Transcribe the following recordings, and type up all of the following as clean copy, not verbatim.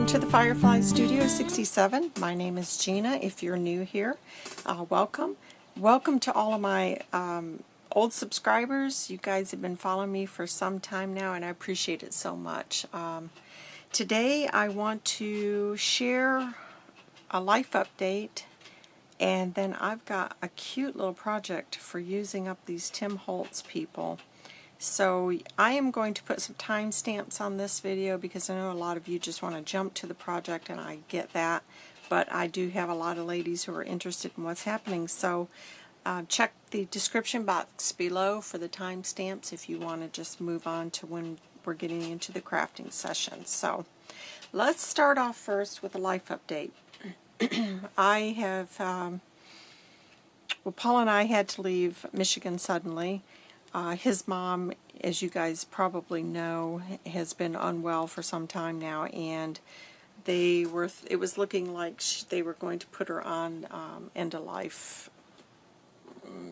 to the Firefly Studio 67. My name is Gina. If you're new here, welcome. Welcome to all of my old subscribers. You guys have been following me for some time now, and I appreciate it so much. Today I want to share a life update, and then I've got a cute little project for using up these Tim Holtz people. So I am going to put some timestamps on this video because I know a lot of you just want to jump to the project, and I get that, but I do have a lot of ladies who are interested in what's happening. So check the description box below for the timestamps if you want to just move on to when we're getting into the crafting session. So let's start off first with a life update. I have, well, Paul and I had to leave Michigan suddenly. His mom, as you guys probably know, has been unwell for some time now, and it was looking like they were going to put her on end-of-life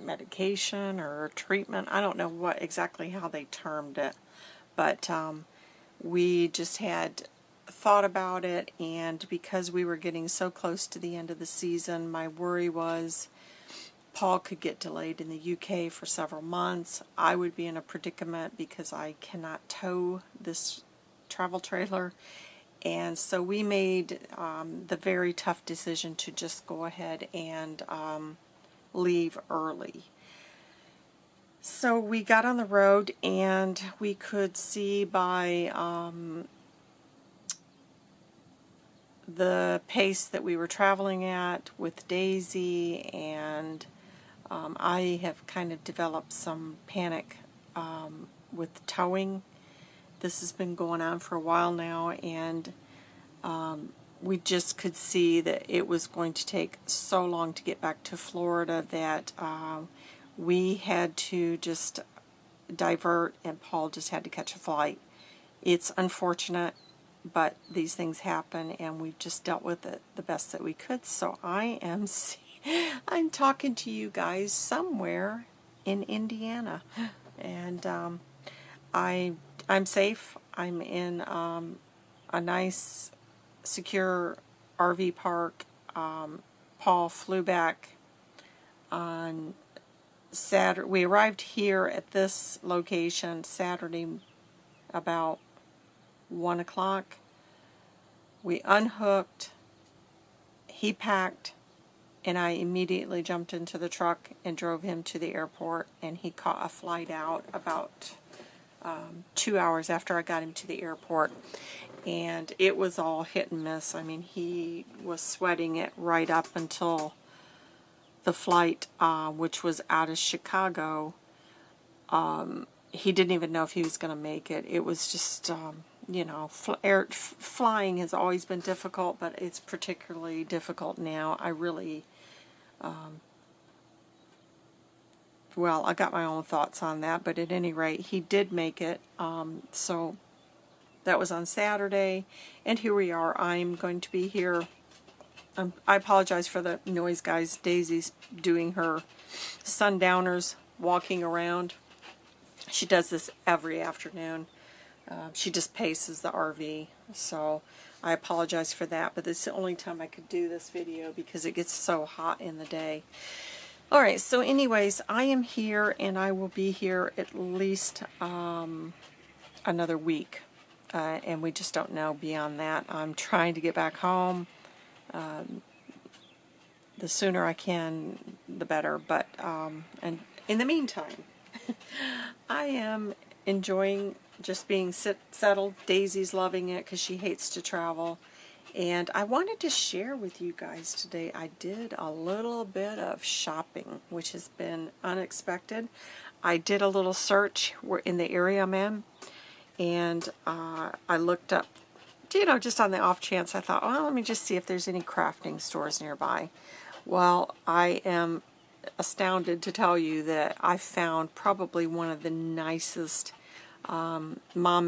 medication or treatment. I don't know exactly how they termed it, but we just had thought about it, and because we were getting so close to the end of the season, my worry was Paul could get delayed in the UK for several months. I would be in a predicament because I cannot tow this travel trailer, and so we made the very tough decision to just go ahead and leave early. So we got on the road, and we could see by the pace that we were traveling at with Daisy, and I have kind of developed some panic with towing. This has been going on for a while now, and we just could see that it was going to take so long to get back to Florida that we had to just divert, and Paul just had to catch a flight. It's unfortunate, but these things happen, and we've just dealt with it the best that we could. So I'm talking to you guys somewhere in Indiana, and I'm safe. I'm in a nice, secure RV park. Paul flew back on Saturday. We arrived here at this location Saturday about 1 o'clock. We unhooked, he packed, and I immediately jumped into the truck and drove him to the airport, and he caught a flight out about 2 hours after I got him to the airport, and it was all hit and miss. I mean, he was sweating it right up until the flight, which was out of Chicago. He didn't even know if he was going to make it. It was just, you know, flying has always been difficult, but it's particularly difficult now. I really, well, I got my own thoughts on that, but at any rate, he did make it. So that was on Saturday, and here we are. I'm going to be here. I apologize for the noise, guys. Daisy's doing her sundowners, walking around. She does this every afternoon. She just paces the RV, so I apologize for that, but this is the only time I could do this video because it gets so hot in the day. Alright, so anyways, I am here, and I will be here at least another week, and we just don't know beyond that. I'm trying to get back home. The sooner I can, the better, but and in the meantime, I am enjoying just being settled. Daisy's loving it because she hates to travel, and I wanted to share with you guys today. I did a little bit of shopping, which has been unexpected. I did a little search in the area I'm in, and I looked up, you know, just on the off chance. I thought, well, let me just see if there's any crafting stores nearby. Well, I am astounded to tell you that I found probably one of the nicest mom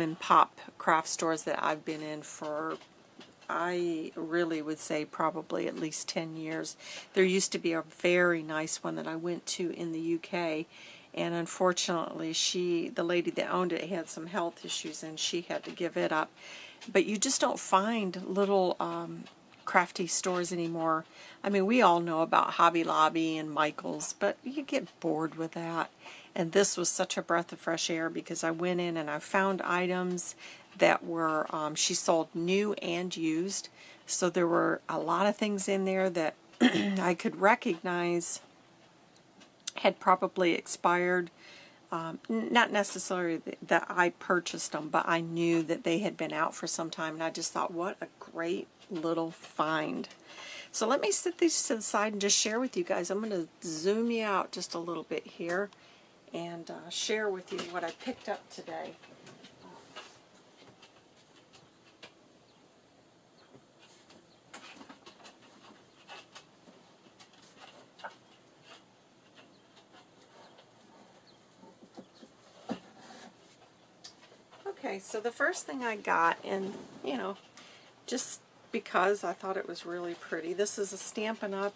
and pop craft stores that I've been in for, I really would say, probably at least 10 years. There used to be a very nice one that I went to in the UK, and unfortunately the lady that owned it had some health issues, and she had to give it up. but you just don't find little crafty stores anymore. I mean, we all know about Hobby Lobby and Michael's, but you get bored with that. And this was such a breath of fresh air because I went in and I found items that were, she sold new and used. So there were a lot of things in there that I could recognize had probably expired. Not necessarily that I purchased them, but I knew that they had been out for some time, and I just thought, what a great little find. So let me set these to the side and just share with you guys. I'm going to zoom you out just a little bit here and share with you what I picked up today. Okay, so the first thing I got, and you know, just because I thought it was really pretty, this is a Stampin' Up.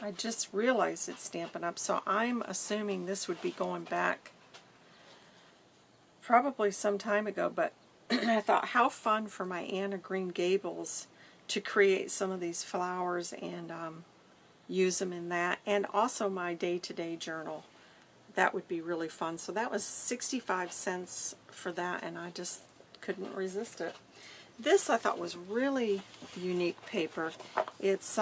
I just realized it's Stampin' Up, so I'm assuming this would be going back probably some time ago, but I thought how fun for my Anne of Green Gables to create some of these flowers and use them in that, and also my day-to-day journal. That would be really fun. So that was 65 cents for that, and I just couldn't resist it. This I thought was really unique paper. It's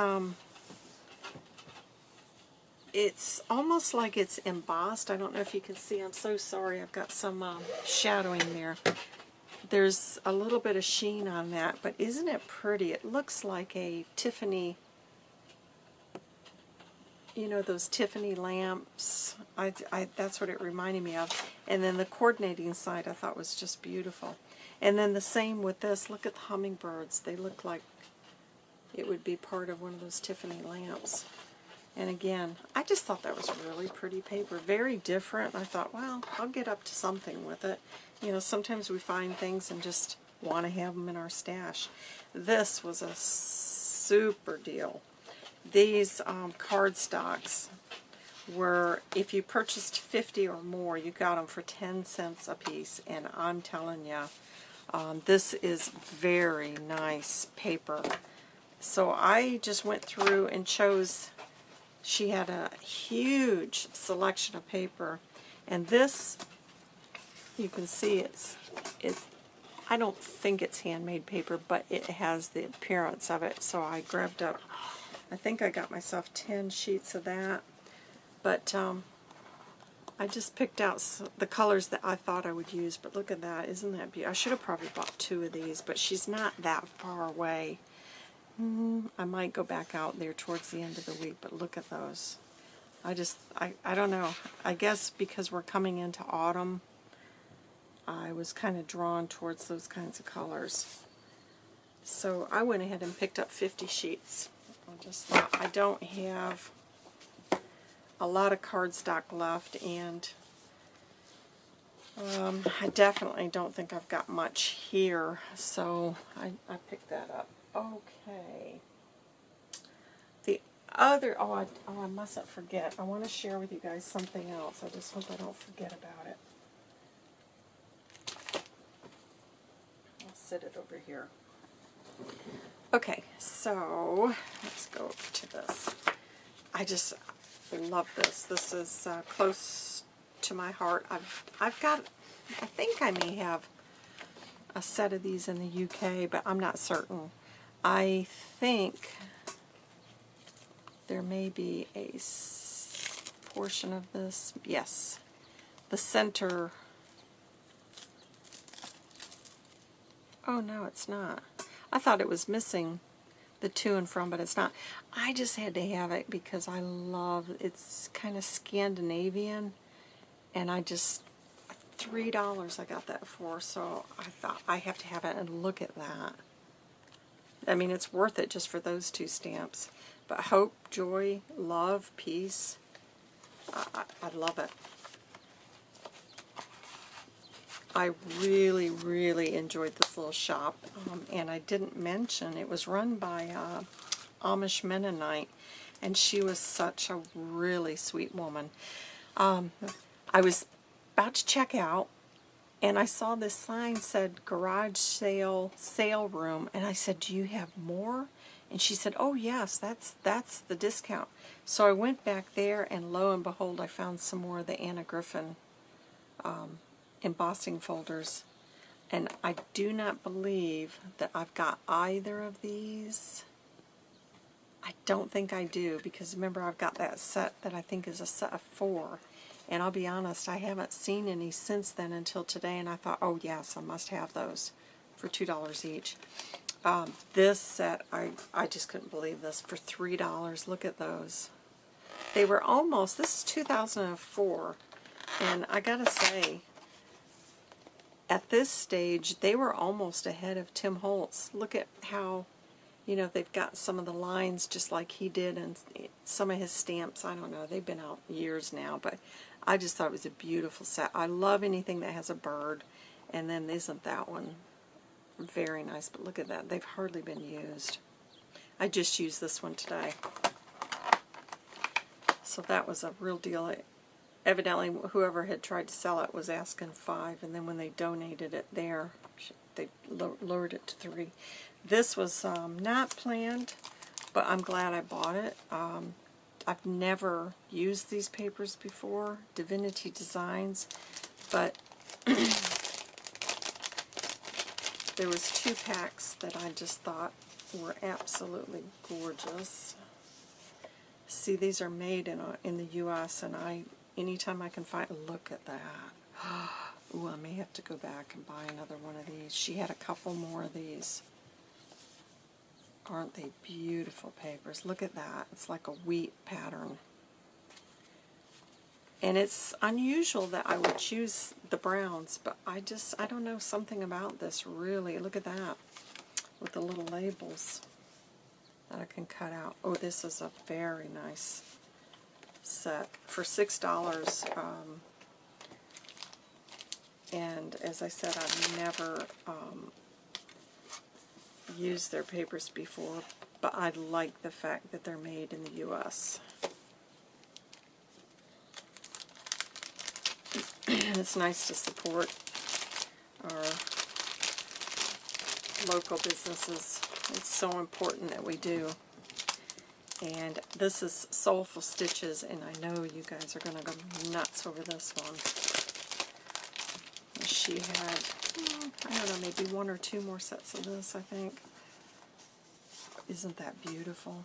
almost like it's embossed. I don't know if you can see. I'm so sorry. I've got some shadowing there. There's a little bit of sheen on that, but isn't it pretty? It looks like a Tiffany, you know, those Tiffany lamps. That's what it reminded me of. And then the coordinating side I thought was just beautiful. And then the same with this. Look at the hummingbirds. They look like it would be part of one of those Tiffany lamps. And again, I just thought that was really pretty paper. Very different. I thought, well, I'll get up to something with it. You know, sometimes we find things and just want to have them in our stash. This was a super deal. These cardstocks were, if you purchased 50 or more, you got them for 10 cents a piece, and I'm telling you, this is very nice paper. So I just went through and chose, she had a huge selection of paper, and this, you can see it's I don't think it's handmade paper, but it has the appearance of it, so I grabbed up, I think I got myself 10 sheets of that, but I just picked out the colors that I thought I would use. But look at that, isn't that beautiful? I should have probably bought 2 of these, but she's not that far away. I might go back out there towards the end of the week, but look at those. I don't know, I guess because we're coming into autumn, I was kind of drawn towards those kinds of colors. So I went ahead and picked up 50 sheets. I just thought, I don't have a lot of cardstock left, and I definitely don't think I've got much here, so I picked that up. Okay. The other, I mustn't forget. I want to share with you guys something else. I just hope I don't forget about it. I'll set it over here. Okay, so let's go over to this. I just love this. This is close to my heart. I've got, I think I may have a set of these in the UK, but I'm not certain. I think there may be a portion of this. Yes, the center. Oh no, it's not. I thought it was missing the to and from, but it's not. I just had to have it because I love, it's kind of Scandinavian, and I just, $3 I got that for, so I thought I have to have it, and look at that. I mean, it's worth it just for those 2 stamps. But hope, joy, love, peace, I love it. I really, really enjoyed this little shop, and I didn't mention it was run by Amish Mennonite, and she was such a really sweet woman. I was about to check out, And I saw this sign said garage sale room, and I said, do you have more? And she said, oh yes, that's the discount. So I went back there, and lo and behold, I found some more of the Anna Griffin embossing folders. And I do not believe that I've got either of these. I don't think I do, because remember, I've got that set that I think is a set of 4. And I'll be honest, I haven't seen any since then until today, and I thought, oh yes, I must have those for $2 each. This set, I just couldn't believe this, for $3. Look at those. They were almost, this is 2004, and I gotta say, at this stage, they were almost ahead of Tim Holtz. Look at how, you know, they've got some of the lines just like he did, and some of his stamps, I don't know, they've been out years now, but I just thought it was a beautiful set. I love anything that has a bird, and then isn't that one very nice? But look at that, they've hardly been used. I just used this one today. So that was a real deal. Evidently, whoever had tried to sell it was asking $5, and then when they donated it there, they lowered it to $3. This was not planned, but I'm glad I bought it. I've never used these papers before, Divinity Designs, but there was 2 packs that I just thought were absolutely gorgeous. See, these are made in the U.S., and anytime I can find, look at that. Ooh, I may have to go back and buy another one of these. She had a couple more of these. Aren't they beautiful papers? Look at that. It's like a wheat pattern. And it's unusual that I would choose the browns, but I don't know, something about this really. Look at that, with the little labels that I can cut out. Oh, this is a very nice set for $6. And as I said, I've never used their papers before, but I like the fact that they're made in the U.S. It's nice to support our local businesses. It's so important that we do. And this is Soulful Stitches, and I know you guys are going to go nuts over this one. She had, I don't know, maybe 1 or 2 more sets of this, I think. Isn't that beautiful?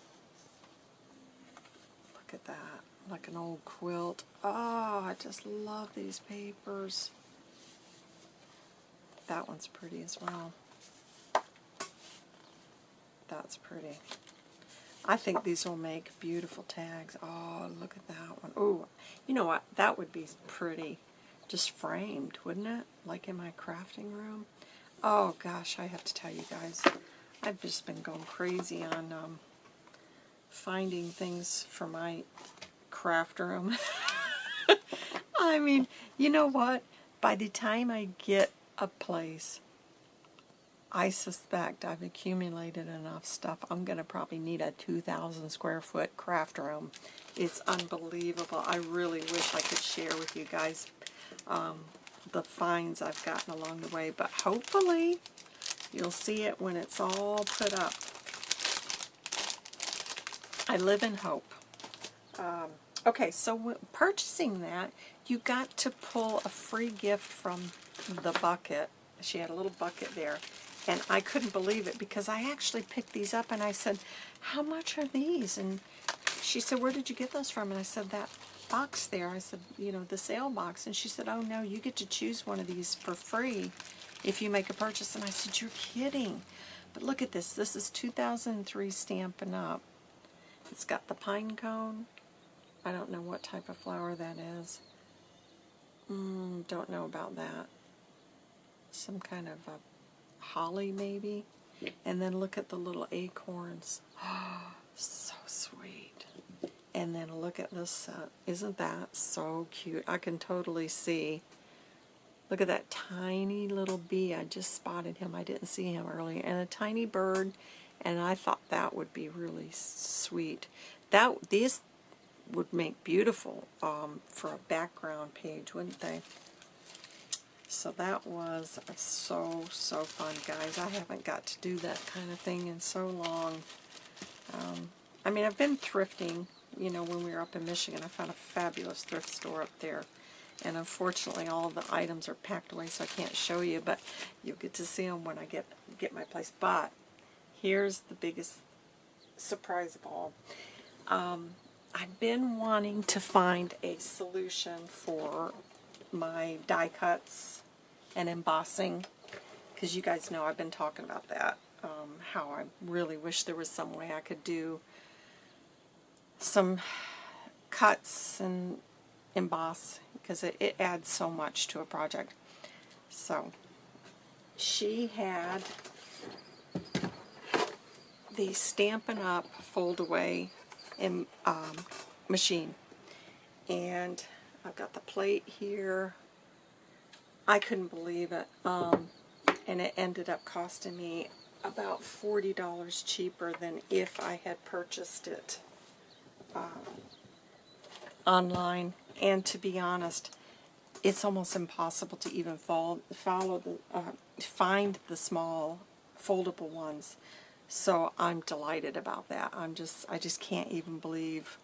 Look at that, like an old quilt. Oh, I just love these papers. That one's pretty as well. That's pretty. I think these will make beautiful tags. Oh, look at that one. Oh, you know what? That would be pretty. Just framed, wouldn't it? Like in my crafting room. Oh gosh, I have to tell you guys, I've just been going crazy on finding things for my craft room. I mean, you know what? By the time I get a place, I suspect I've accumulated enough stuff. I'm going to probably need a 2,000 square foot craft room. It's unbelievable. I really wish I could share with you guys the finds I've gotten along the way, but hopefully you'll see it when it's all put up. I live in hope. Okay, so purchasing that, you got to pull a free gift from the bucket. She had a little bucket there, and I couldn't believe it because I actually picked these up, and I said, how much are these? And she said, where did you get those from? And I said, that box there. I said, you know, the sale box. And she said, oh no, you get to choose one of these for free if you make a purchase. And I said, you're kidding. But look at this. This is 2003 Stampin' Up. It's got the pine cone. I don't know what type of flower that is. Don't know about that. Some kind of a holly maybe. And then look at the little acorns. Oh, so sweet. And then look at this set. Isn't that so cute? I can totally see. Look at that tiny little bee. I just spotted him. I didn't see him earlier. And a tiny bird. And I thought that would be really sweet. These would make beautiful for a background page, wouldn't they? So that was so fun, guys. I haven't got to do that kind of thing in so long. I mean, I've been thrifting. You know, when we were up in Michigan, I found a fabulous thrift store up there. And unfortunately, all the items are packed away, so I can't show you, but you'll get to see them when I get my place. But here's the biggest surprise of all. I've been wanting to find a solution for my die cuts and embossing, because you guys know I've been talking about that, how I really wish there was some way I could do some cuts and emboss, because it adds so much to a project. So she had the Stampin' Up! Fold away machine, and I've got the plate here. I couldn't believe it, and it ended up costing me about $40 cheaper than if I had purchased it online. And to be honest, it's almost impossible to even find the small foldable ones. So I'm delighted about that. I just can't even believe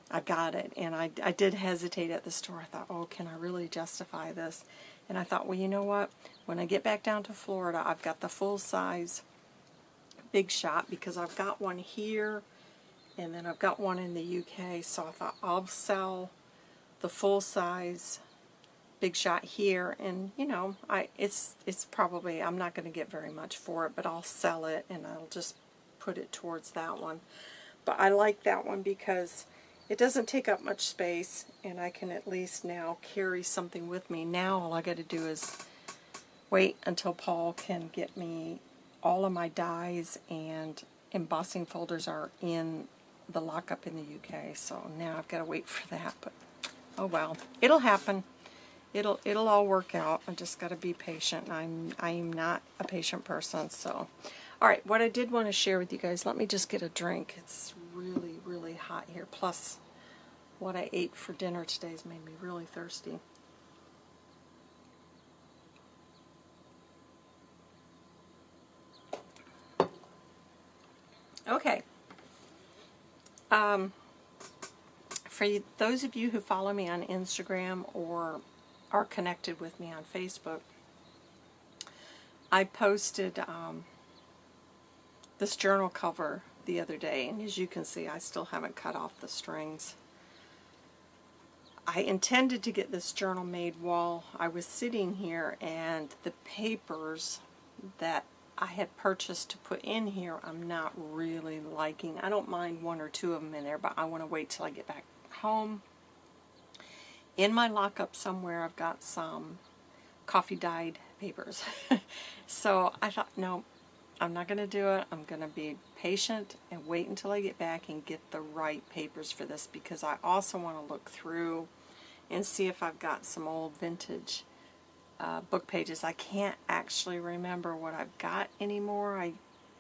I got it. And I did hesitate at the store. I thought, oh, can I really justify this? And I thought, well, you know what? When I get back down to Florida, I've got the full-size Big Shot, because I've got one here, and then I've got one in the UK. So I thought I'll sell the full-size Big Shot here, and you know, it's probably, I'm not going to get very much for it, but I'll sell it and I'll just put it towards that one. But I like that one because it doesn't take up much space, and I can at least now carry something with me. Now all I got to do is wait until Paul can get me all of my dies, and embossing folders are in the lockup in the UK, so now I've got to wait for that. But oh well, it'll happen. It'll all work out. I just got to be patient. I'm not a patient person. So, all right. What I did want to share with you guys. Let me just get a drink. It's really hot here. Plus, what I ate for dinner today has made me really thirsty. Okay. For those of you who follow me on Instagram or are connected with me on Facebook, I posted this journal cover the other day, and as you can see, I still haven't cut off the strings. I intended to get this journal made while I was sitting here, and the papers that I had purchased to put in here I'm not really liking. I don't mind one or two of them in there, but I want to wait till I get back home. In my lockup somewhere I've got some coffee dyed papers. So I thought, no, I'm not going to do it. I'm going to be patient and wait until I get back and get the right papers for this, because I also want to look through and see if I've got some old vintage book pages. I can't actually remember what I've got anymore. I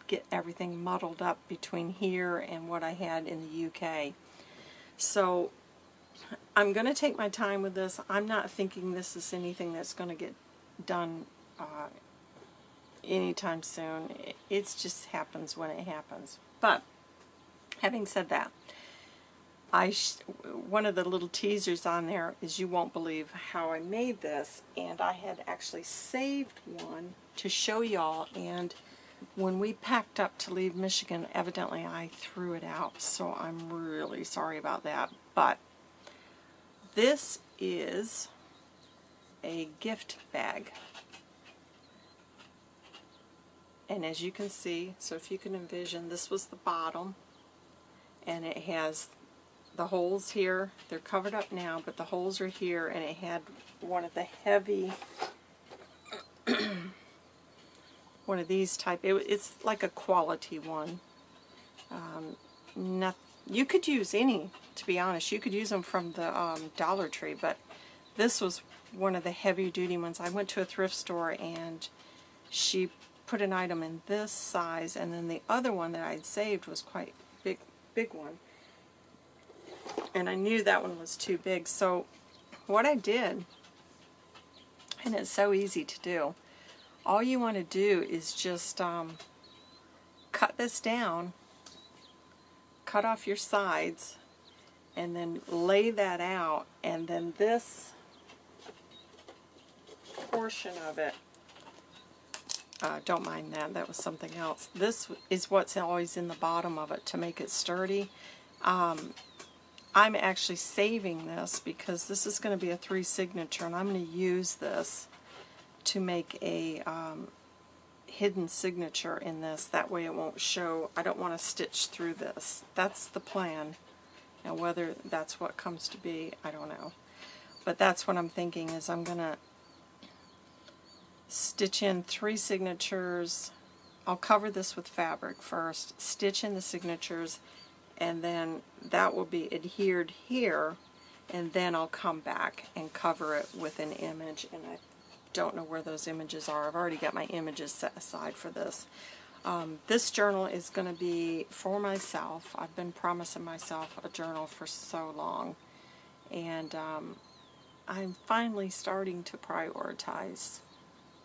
get everything muddled up between here and what I had in the UK. So I'm going to take my time with this. I'm not thinking this is anything that's going to get done anytime soon. It just happens when it happens. But having said that, one of the little teasers on there is you won't believe how I made this, and I had actually saved one to show y'all, and when we packed up to leave Michigan, evidently I threw it out, so I'm really sorry about that. But this is a gift bag, and as you can see, so if you can envision, this was the bottom, and it has the holes here. They're covered up now, but the holes are here, and it had one of the heavy one of these type. It's like a quality one. You could use any, to be honest. You could use them from the Dollar Tree, but this was one of the heavy duty ones. I went to a thrift store and she put an item in this size, and then the other one that I'd saved was quite big one. And I knew that one was too big. So what I did, And it's so easy to do. All you want to do is just cut this down, cut off your sides, and then lay that out, and then this portion of it, don't mind that, that was something else. This is what's always in the bottom of it to make it sturdy. I'm actually saving this because this is going to be a 3 signature, and I'm going to use this to make a hidden signature in this. That way it won't show. I don't want to stitch through this. That's the plan. Now whether that's what comes to be, I don't know. But that's what I'm thinking, is I'm going to stitch in 3 signatures. I'll cover this with fabric first, stitch in the signatures, and then that will be adhered here, and then I'll come back and cover it with an image, and I don't know where those images are. I've already got my images set aside for this. This journal is going to be for myself. I've been promising myself a journal for so long, and I'm finally starting to prioritize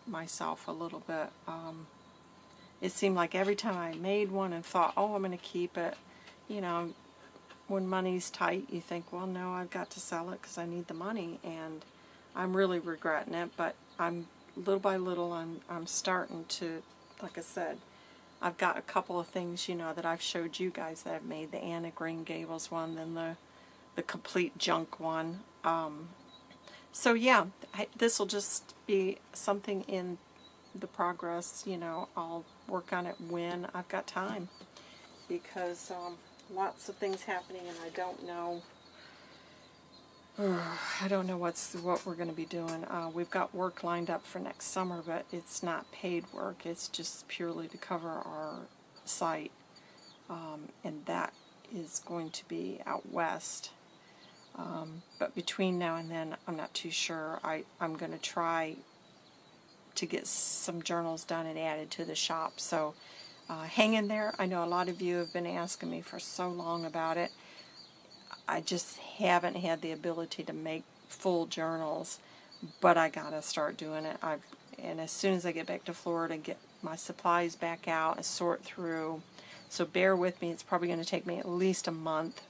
myself a little bit. It seemed like every time I made one and thought, oh, I'm going to keep it, you know, when money's tight, you think, well, no, I've got to sell it because I need the money, and I'm really regretting it. But I'm little by little, I'm starting to, like I said, I've got a couple of things, you know, that I've showed you guys that I've made. The Anne of Green Gables one, then the complete junk one. So yeah, this will just be something in the progress. You know, I'll work on it when I've got time, because lots of things happening, and I don't know. I don't know what we're going to be doing. We've got work lined up for next summer, but it's not paid work. It's just purely to cover our site, and that is going to be out west. But between now and then, I'm not too sure. I'm going to try to get some journals done and added to the shop. So hang in there. I know a lot of you have been asking me for so long about it. I just haven't had the ability to make full journals, but I gotta start doing it. And as soon as I get back to Florida, get my supplies back out and sort through. So bear with me. It's probably going to take me at least a month,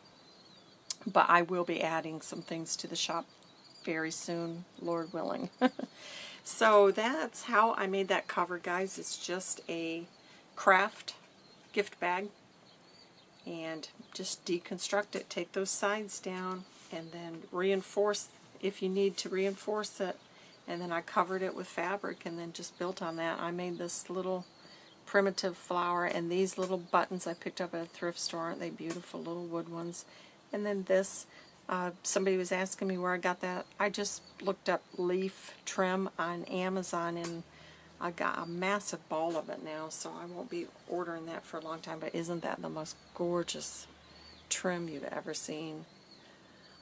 but I will be adding some things to the shop very soon, Lord willing. So that's how I made that cover, guys. It's just a craft gift bag. And just deconstruct it, take those sides down, and then reinforce if you need to reinforce it. And then I covered it with fabric and then just built on that. I made this little primitive flower, and these little buttons I picked up at a thrift store. Aren't they beautiful, little wood ones? And then this, somebody was asking me where I got that. I just looked up leaf trim on Amazon, and I got a massive ball of it now, so I won't be ordering that for a long time. But isn't that the most gorgeous trim you've ever seen?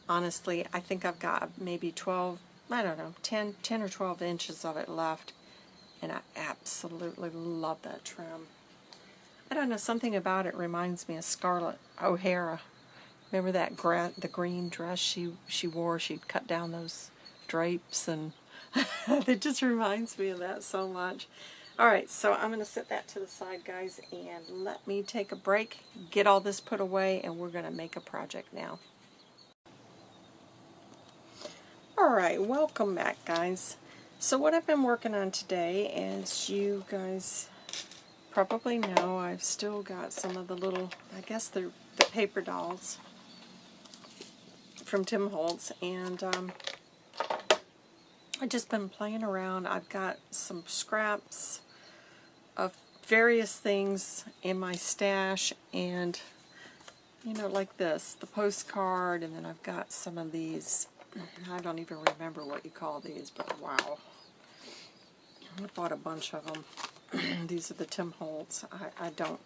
Honestly, I think I've got maybe 12, I don't know, 10 or 12 inches of it left, and I absolutely love that trim. I don't know, something about it reminds me of Scarlett O'Hara. Remember that the green dress she wore? She'd cut down those drapes, and it just reminds me of that so much. Alright, so I'm going to set that to the side, guys, and let me take a break, get all this put away, and we're going to make a project now. Alright, welcome back, guys. So what I've been working on today, as you guys probably know, I've still got some of the little, I guess the paper dolls from Tim Holtz, and I've just been playing around. I've got some scraps of various things in my stash, and you know, like this, the postcard, and then I've got some of these. I don't even remember what you call these, but wow. I bought a bunch of them. These are the Tim Holtz.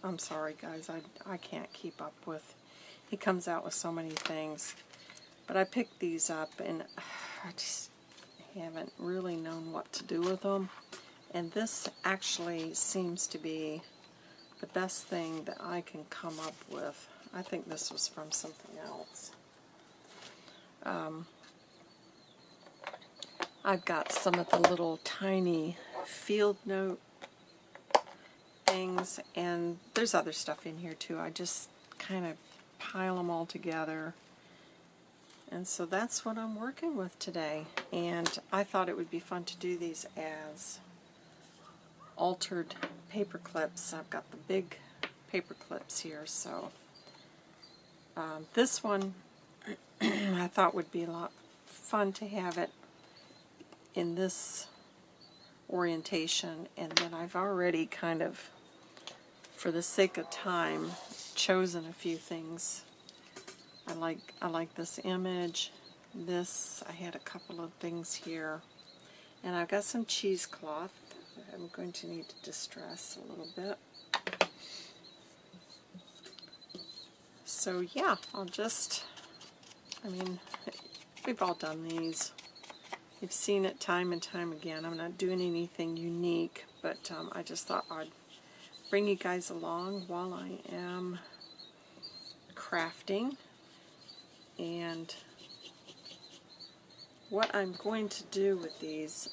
I'm sorry, guys, I can't keep up with. He comes out with so many things. But I picked these up, and I just haven't really known what to do with them. And this actually seems to be the best thing that I can come up with. I think this was from something else. I've got some of the little tiny field note things, and there's other stuff in here too. I just kind of pile them all together. And so that's what I'm working with today. And I thought it would be fun to do these as altered paper clips. I've got the big paper clips here, so this one I thought would be a lot fun to have it in this orientation, and then I've already kind of, for the sake of time, chosen a few things. I like this image. This, I had a couple of things here, and I've got some cheesecloth that I'm going to need to distress a little bit. So yeah, I mean, we've all done these. You've seen it time and time again. I'm not doing anything unique, but I just thought I'd bring you guys along while I am crafting. And what I'm going to do with these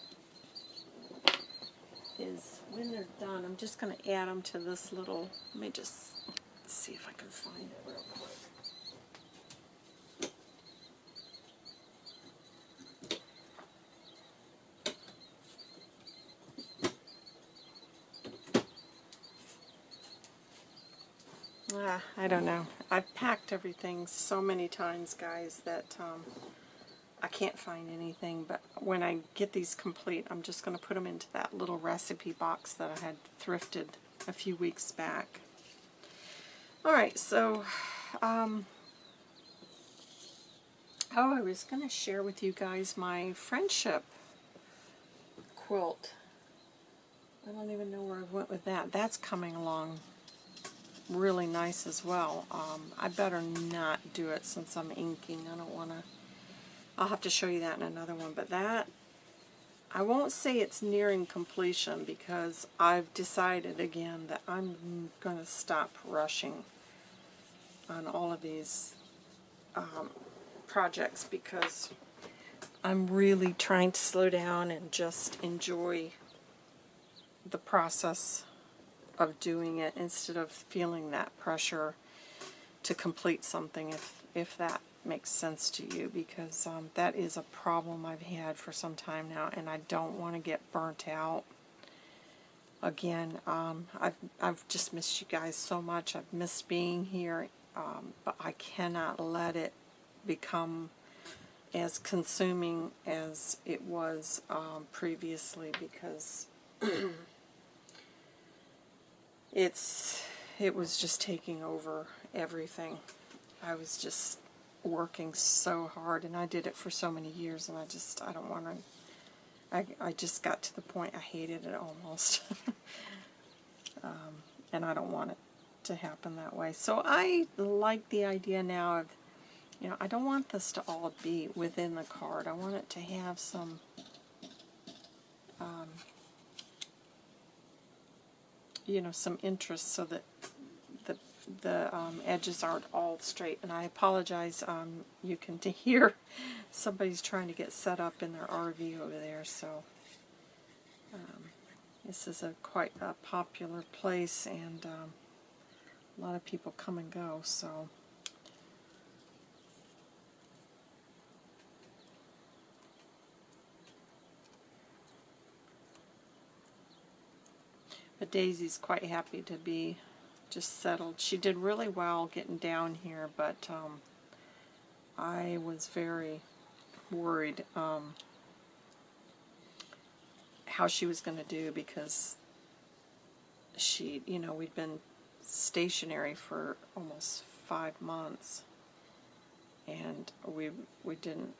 is, when they're done, I'm just going to add them to this little, let me just see if I can find it real quick. I don't know. I've packed everything so many times, guys, that I can't find anything. But when I get these complete, I'm just going to put them into that little recipe box that I had thrifted a few weeks back. Alright, so, oh, I was going to share with you guys my friendship quilt. I don't even know where I went with that. That's coming along really nice as well. I better not do it since I'm inking. I don't want to. I'll have to show you that in another one, but that, I won't say it's nearing completion, because I've decided again that I'm going to stop rushing on all of these projects, because I'm really trying to slow down and just enjoy the process of doing it, instead of feeling that pressure to complete something, if that makes sense to you, because that is a problem I've had for some time now, and I don't want to get burnt out again. I've just missed you guys so much. I've missed being here, but I cannot let it become as consuming as it was previously, because it was just taking over everything. I was just working so hard, and I did it for so many years, and I don't want to, I just got to the point I hated it almost. And I don't want it to happen that way. So I like the idea now of, I don't want this to all be within the card. I want it to have some some interest, so that the edges aren't all straight. And I apologize, you can hear somebody's trying to get set up in their RV over there, so this is quite a popular place, and a lot of people come and go, so but Daisy's quite happy to be just settled. She did really well getting down here, but I was very worried how she was going to do, because she, we'd been stationary for almost 5 months, and we didn't,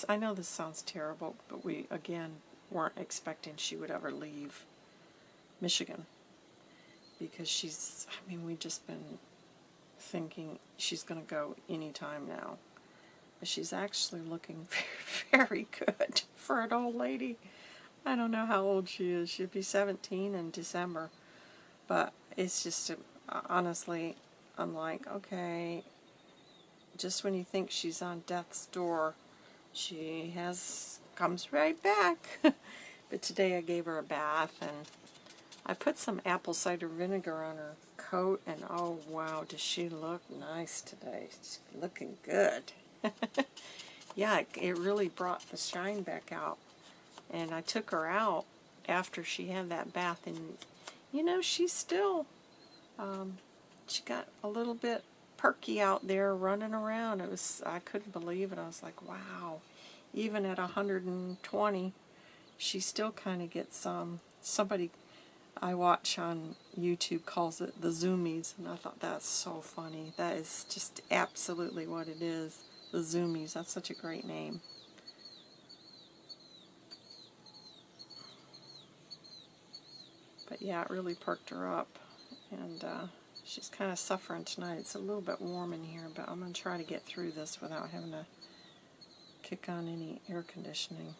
I know this sounds terrible, but we, again, weren't expecting she would ever leave Michigan, because we've just been thinking she's going to go anytime now. But she's actually looking very, very good for an old lady. I don't know how old she is. She'll be 17 in December. But it's just, honestly, I'm like, okay, just when you think she's on death's door, she has comes right back. But today I gave her a bath, and I put some apple cider vinegar on her coat, and oh wow, does she look nice today. She's looking good. Yeah, it really brought the shine back out. And I took her out after she had that bath, and you know, she's still, she got a little bit perky out there running around. I couldn't believe it. I was like, wow. Even at 120, she still kind of gets somebody I watch on YouTube calls it the zoomies, and I thought that's so funny. That is just absolutely what it is, the zoomies. That's such a great name. But yeah, it really perked her up, and she's kind of suffering tonight. It's a little bit warm in here, but I'm going to try to get through this without having to kick on any air conditioning.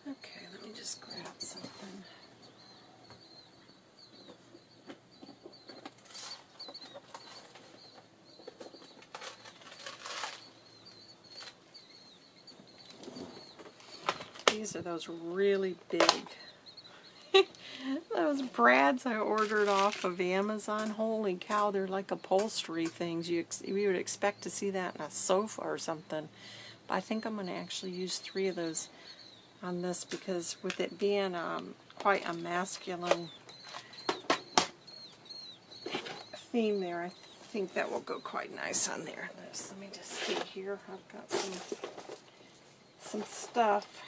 Okay, let me just grab something. These are those really big, those brads I ordered off of Amazon. Holy cow, they're like upholstery things. You would expect to see that in a sofa or something. But I think I'm going to actually use 3 of those on this, because with it being quite a masculine theme there, I think that will go quite nice on there. Let me just see here. I've got some stuff.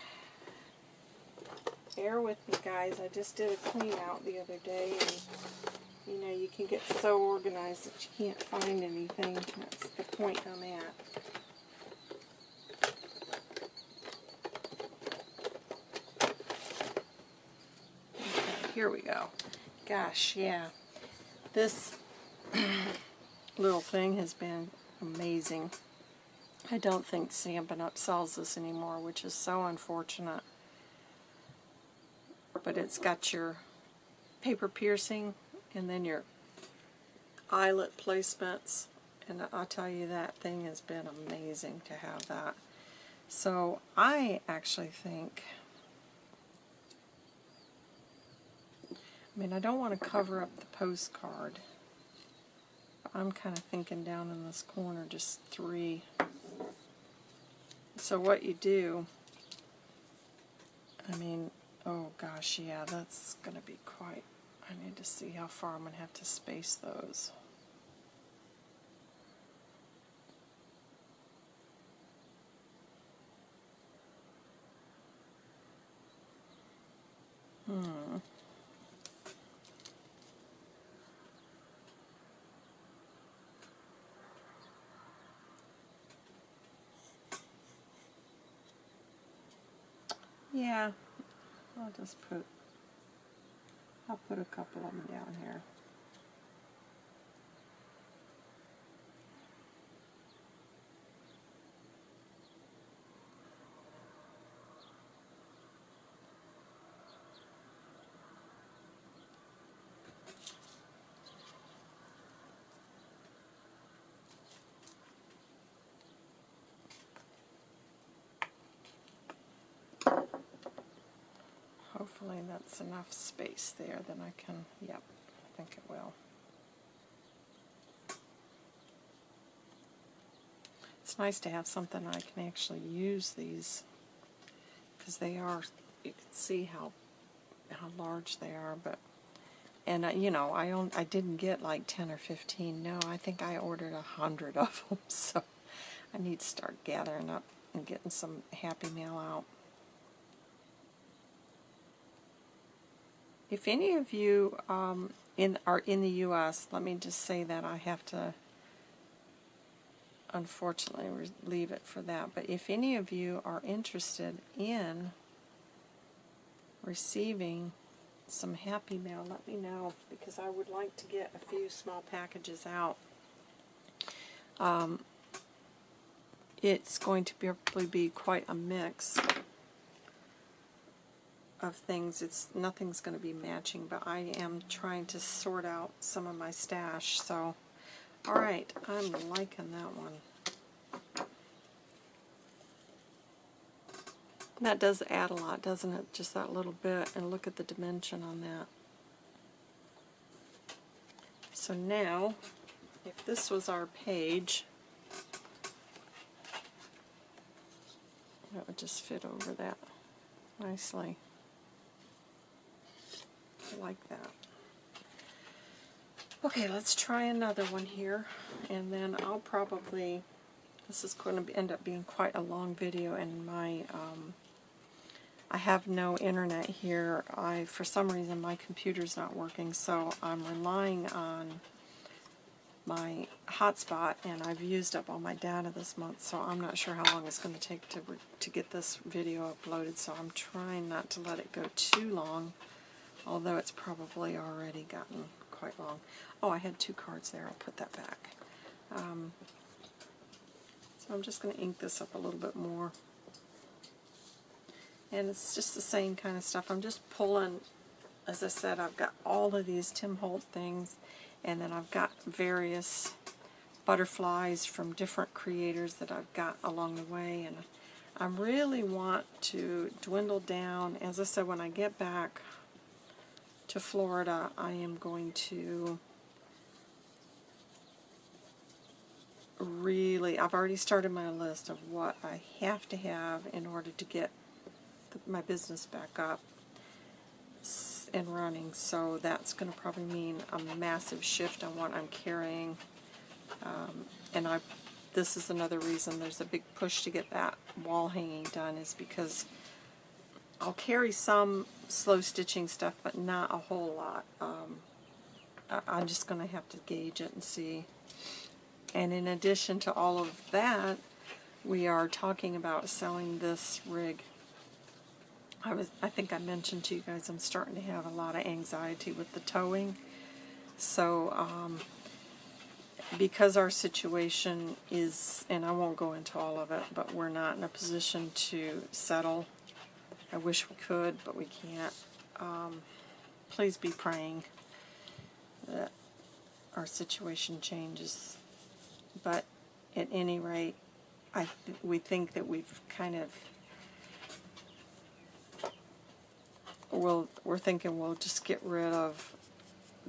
Bear with me, guys. I just did a clean out the other day, and you know, you can get so organized that you can't find anything. That's the point I'm at. Okay, here we go. Gosh, yeah. This little thing has been amazing. I don't think Stampin' Up! Sells this anymore, which is so unfortunate. But it's got your paper piercing and then your eyelet placements, and I'll tell you, that thing has been amazing to have that. So I actually think, I mean, I don't want to cover up the postcard. I'm kind of thinking down in this corner, just 3. So what you do, I mean, oh gosh, yeah, that's going to be quite, I need to see how far I'm going to have to space those. Yeah, I'll put a couple of them down here. Hopefully that's enough space there, then I can, yep, I think it will. It's nice to have something I can actually use these, because they are, you can see how large they are, but, and you know, I didn't get like 10 or 15, no, I think I ordered 100 of them, so I need to start gathering up and getting some Happy Mail out. If any of you are in the U.S., let me just say that I have to unfortunately leave it for that. But if any of you are interested in receiving some happy mail, let me know, because I would like to get a few small packages out. It's going to probably be quite a mix of things. Nothing's going to be matching, but I am trying to sort out some of my stash. So, alright, I'm liking that one. That does add a lot, doesn't it? Just that little bit, and look at the dimension on that. So now, if this was our page, that would just fit over that nicely. I like that. Okay, let's try another one here, and then I'll probably, this is going to end up being quite a long video, and my, I have no internet here. For some reason, my computer's not working, so I'm relying on my hotspot, and I've used up all my data this month, so I'm not sure how long it's going to take to get this video uploaded, so I'm trying not to let it go too long, although it's probably already gotten quite long. Oh, I had 2 cards there. I'll put that back. So I'm just going to ink this up a little bit more. And it's just the same kind of stuff. I'm just pulling, as I said, I've got all of these Tim Holt things, and then I've got various butterflies from different creators that I've got along the way, and I really want to dwindle down. As I said, when I get back to Florida, I am going to really, I've already started my list of what I have to have in order to get my business back up and running, so that's going to probably mean a massive shift on what I'm carrying, and this is another reason there's a big push to get that wall hanging done, is because I'll carry some slow stitching stuff, but not a whole lot. I'm just going to have to gauge it and see. And in addition to all of that, we are talking about selling this rig. I think I mentioned to you guys I'm starting to have a lot of anxiety with the towing. So because our situation is, and I won't go into all of it, but we're not in a position to settle. I wish we could, but we can't. Please be praying that our situation changes. But at any rate, we think that we've kind of, we're thinking we'll just get rid of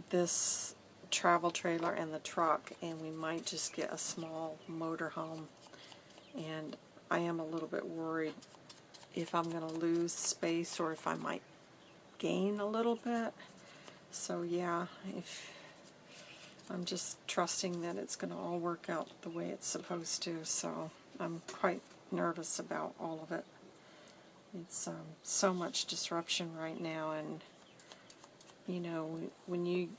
this travel trailer and the truck, and we might just get a small motorhome. And I am a little bit worried if I'm going to lose space or if I might gain a little bit. So yeah, I'm just trusting that it's going to all work out the way it's supposed to. So I'm quite nervous about all of it. It's so much disruption right now, and you know, when you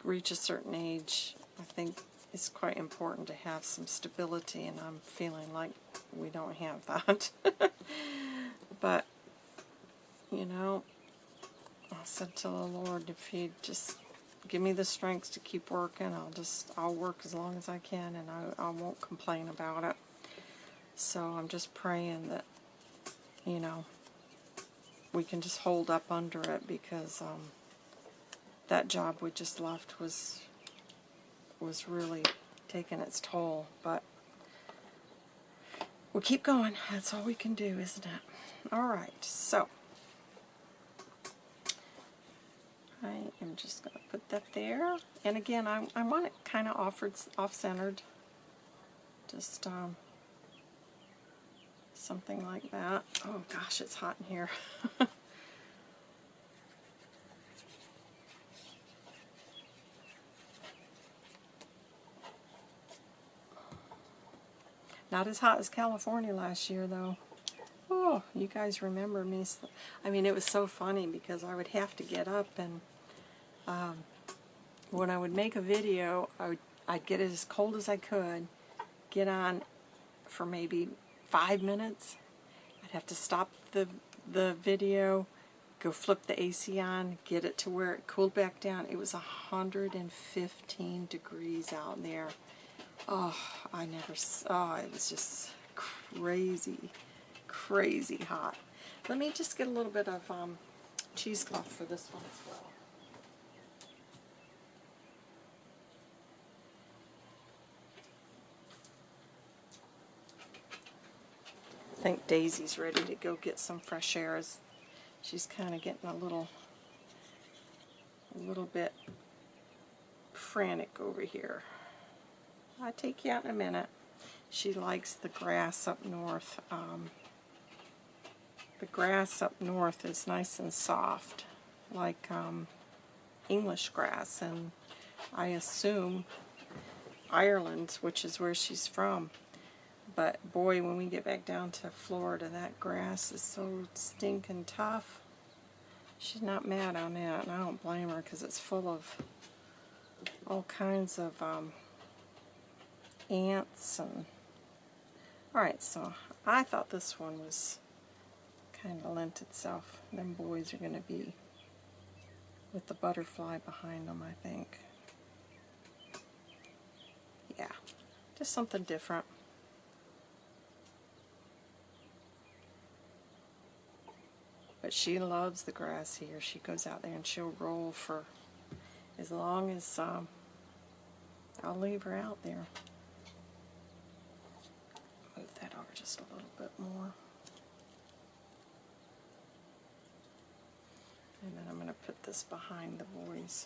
reach a certain age, I think it's quite important to have some stability, and I'm feeling like we don't have that. But you know, I said to the Lord, if He'd just give me the strength to keep working, I'll work as long as I can, and I won't complain about it. So I'm just praying that, you know, we can just hold up under it, because that job we just left was really taking its toll. But we'll keep going. That's all we can do, isn't it? Alright, so I am just going to put that there. And again, I want it kind of off-centered. Just something like that. Oh gosh, it's hot in here. Not as hot as California last year, though. Oh, you guys remember me. I mean, it was so funny because I would have to get up, and when I would make a video, I'd get it as cold as I could, get on for maybe 5 minutes. I'd have to stop the video, go flip the AC on, get it to where it cooled back down. It was 115 degrees out there. Oh, I never saw it. It was just crazy, crazy hot. Let me just get a little bit of cheesecloth for this one as well. I think Daisy's ready to go get some fresh air. She's kind of getting a little bit frantic over here. I'll take you out in a minute. She likes the grass up north. The grass up north is nice and soft, like English grass, and I assume Ireland, which is where she's from. But boy, when we get back down to Florida, that grass is so stinking tough. She's not mad on that, and I don't blame her, because it's full of all kinds of ants. And alright, so I thought this one was kind of lent itself. Them boys are going to be with the butterfly behind them, I think. Yeah, just something different. But she loves the grass here. She goes out there and she'll roll for as long as I'll leave her out there. Move that over just a little bit more. And then I'm going to put this behind the boys.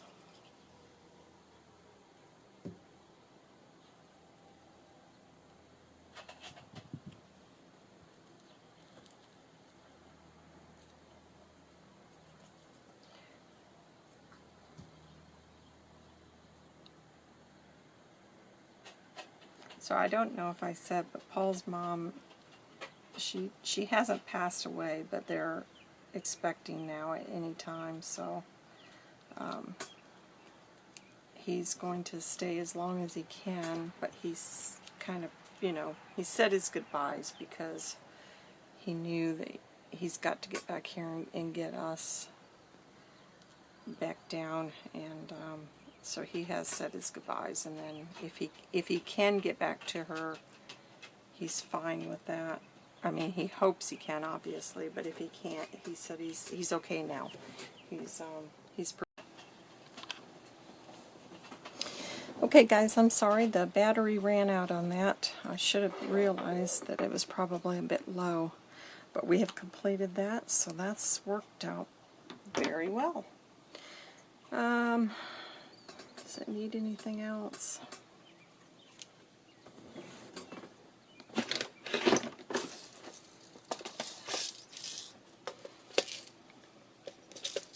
So I don't know if I said, but Paul's mom, she hasn't passed away, but they're expecting now at any time, so he's going to stay as long as he can, but he's kind of, you know, he said his goodbyes because he knew that he's got to get back here and get us back down, and so he has said his goodbyes, and then if he can get back to her, he's fine with that. I mean, he hopes he can, obviously, but if he can't, he said he's okay now. He's okay, guys. I'm sorry, the battery ran out on that. I should have realized that it was probably a bit low, but we have completed that, so that's worked out very well. Does it need anything else?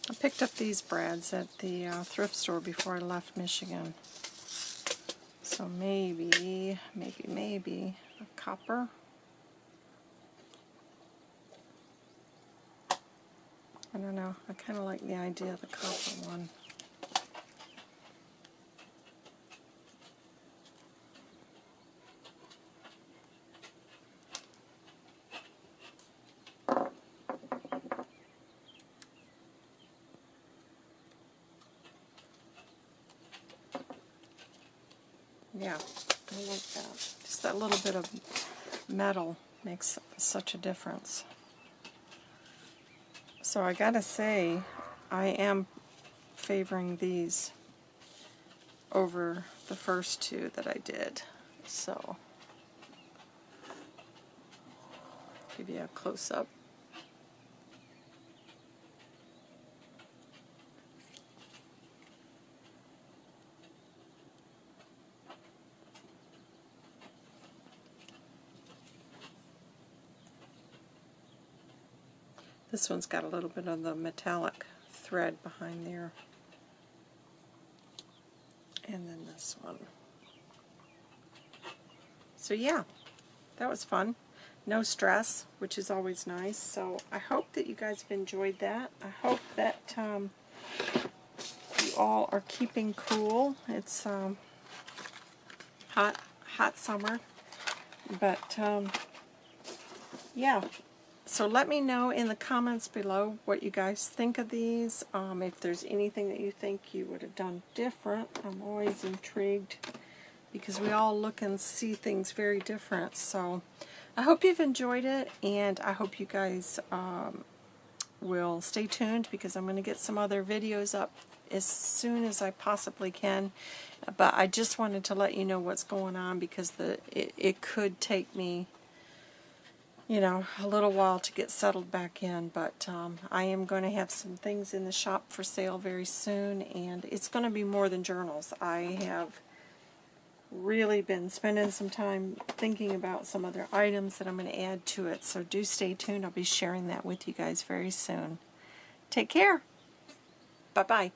I picked up these brads at the thrift store before I left Michigan. So maybe a copper. I don't know. I kind of like the idea of the copper one. Yeah, I like that. Just that little bit of metal makes such a difference. So I gotta say, I am favoring these over the first two that I did. So, give you a close-up. This one's got a little bit of the metallic thread behind there. And then this one. So yeah, that was fun. No stress, which is always nice. So I hope that you guys have enjoyed that. I hope that you all are keeping cool. It's hot summer. But yeah. So let me know in the comments below what you guys think of these. If there's anything that you think you would have done different. I'm always intrigued because we all look and see things very different. So I hope you've enjoyed it, and I hope you guys will stay tuned because I'm going to get some other videos up as soon as I possibly can. But I just wanted to let you know what's going on because it could take me, you know, a little while to get settled back in, but I am going to have some things in the shop for sale very soon, and it's going to be more than journals. I have really been spending some time thinking about some other items that I'm going to add to it, so do stay tuned. I'll be sharing that with you guys very soon. Take care. Bye-bye.